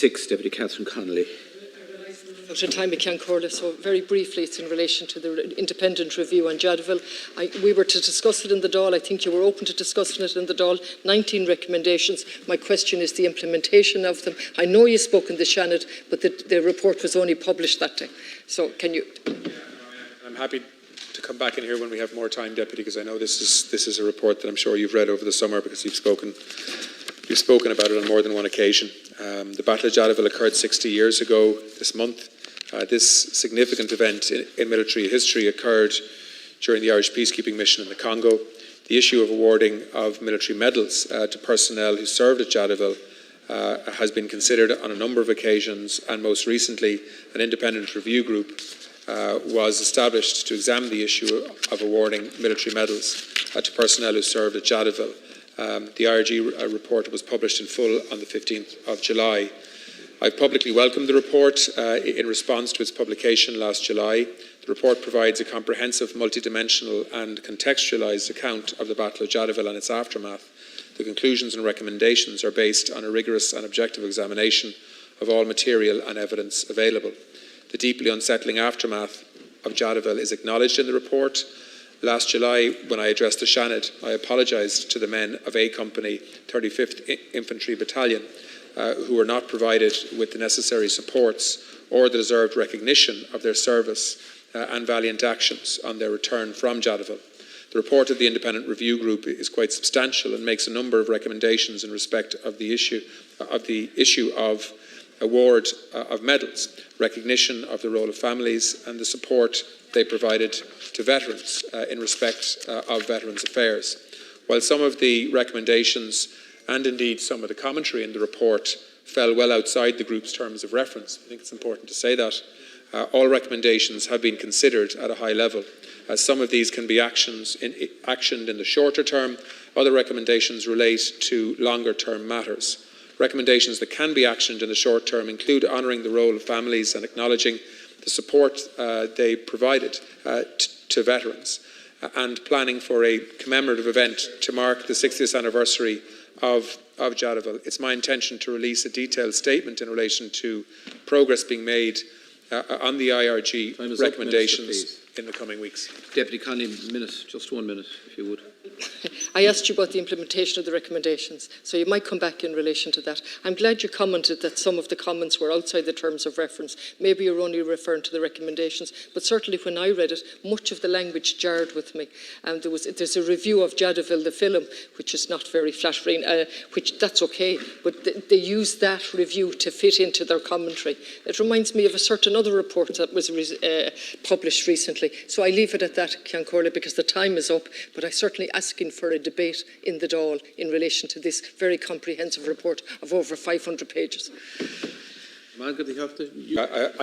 6, Deputy Catherine Connolly. Out of time, I can't call it, so very briefly, it's in relation to the independent review on Jadotville. We were to discuss it in the Dáil. I think you were open to discussing it in the Dáil. 19 recommendations. My question is the implementation of them. I know you spoke in the Shannon, but the report was only published that day. So can you... I'm happy to come back in here when we have more time, Deputy, because I know this is a report that I'm sure you've read over the summer, because you've spoken about it on more than one occasion. The Battle of Jadotville occurred 60 years ago this month. This significant event in military history occurred during the Irish peacekeeping mission in the Congo. The issue of awarding of military medals to personnel who served at Jadotville has been considered on a number of occasions, and most recently an independent review group was established to examine the issue of awarding military medals to personnel who served at Jadotville. The IRG report was published in full on the 15th of July. I've publicly welcomed the report in response to its publication last July. The report provides a comprehensive, multidimensional and contextualised account of the Battle of Jadotville and its aftermath. The conclusions and recommendations are based on a rigorous and objective examination of all material and evidence available. The deeply unsettling aftermath of Jadotville is acknowledged in the report. Last July, when I addressed the Shannon, I apologised to the men of A Company, 35th Infantry Battalion, who were not provided with the necessary supports or the deserved recognition of their service and valiant actions on their return from Jadotville. The report of the Independent Review Group is quite substantial and makes a number of recommendations in respect of the issue of award of medals, recognition of the role of families and the support they provided to veterans in respect of Veterans Affairs. While some of the recommendations and indeed some of the commentary in the report fell well outside the group's terms of reference, I think it's important to say that, all recommendations have been considered at a high level. Some of these can be actioned in the shorter term. Other recommendations relate to longer term matters. Recommendations that can be actioned in the short term include honouring the role of families and acknowledging the support they provided to veterans, and planning for a commemorative event to mark the 60th anniversary of Jadotville. It's my intention to release a detailed statement in relation to progress being made on the IRG recommendations in the coming weeks. Deputy Connolly, just 1 minute, if you would. I asked you about the implementation of the recommendations, so you might come back in relation to that. I'm glad you commented that some of the comments were outside the terms of reference. Maybe you're only referring to the recommendations, but certainly when I read it, much of the language jarred with me. There's a review of Jadotville, the film, which is not very flattering, which that's okay, but they use that review to fit into their commentary. It reminds me of a certain other report that was published recently. So I leave it at that, Ceann Comhairle, because the time is up, but I certainly asking for a debate in the Dáil in relation to this very comprehensive report of over 500 pages. I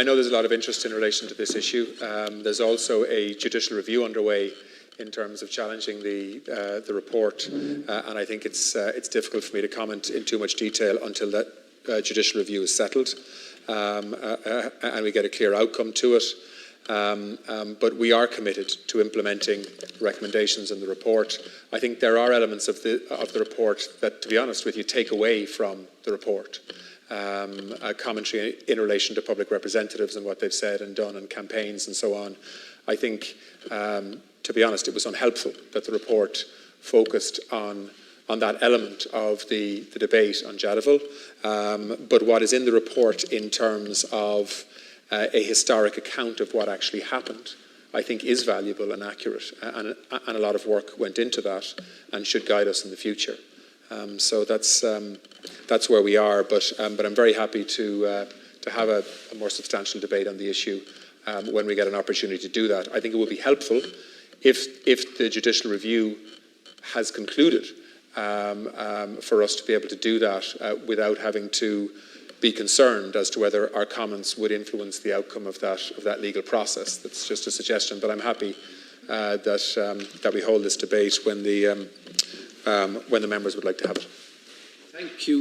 know there's a lot of interest in relation to this issue. There's also a judicial review underway in terms of challenging the report, and I think it's difficult for me to comment in too much detail until that judicial review is settled and we get a clear outcome to it. But we are committed to implementing recommendations in the report. I think there are elements of the report that, to be honest with you, take away from the report. A commentary in relation to public representatives and what they've said and done and campaigns and so on. I think, to be honest, it was unhelpful that the report focused on that element of the debate on Jadotville. But what is in the report in terms of a historic account of what actually happened, I think is valuable and accurate, and a lot of work went into that and should guide us in the future. So that's where we are, but I'm very happy to have a more substantial debate on the issue when we get an opportunity to do that. I think it would be helpful if the judicial review has concluded for us to be able to do that without having to be concerned as to whether our comments would influence the outcome of that legal process. That's just a suggestion, but I'm happy that we hold this debate when the members would like to have it. Thank you.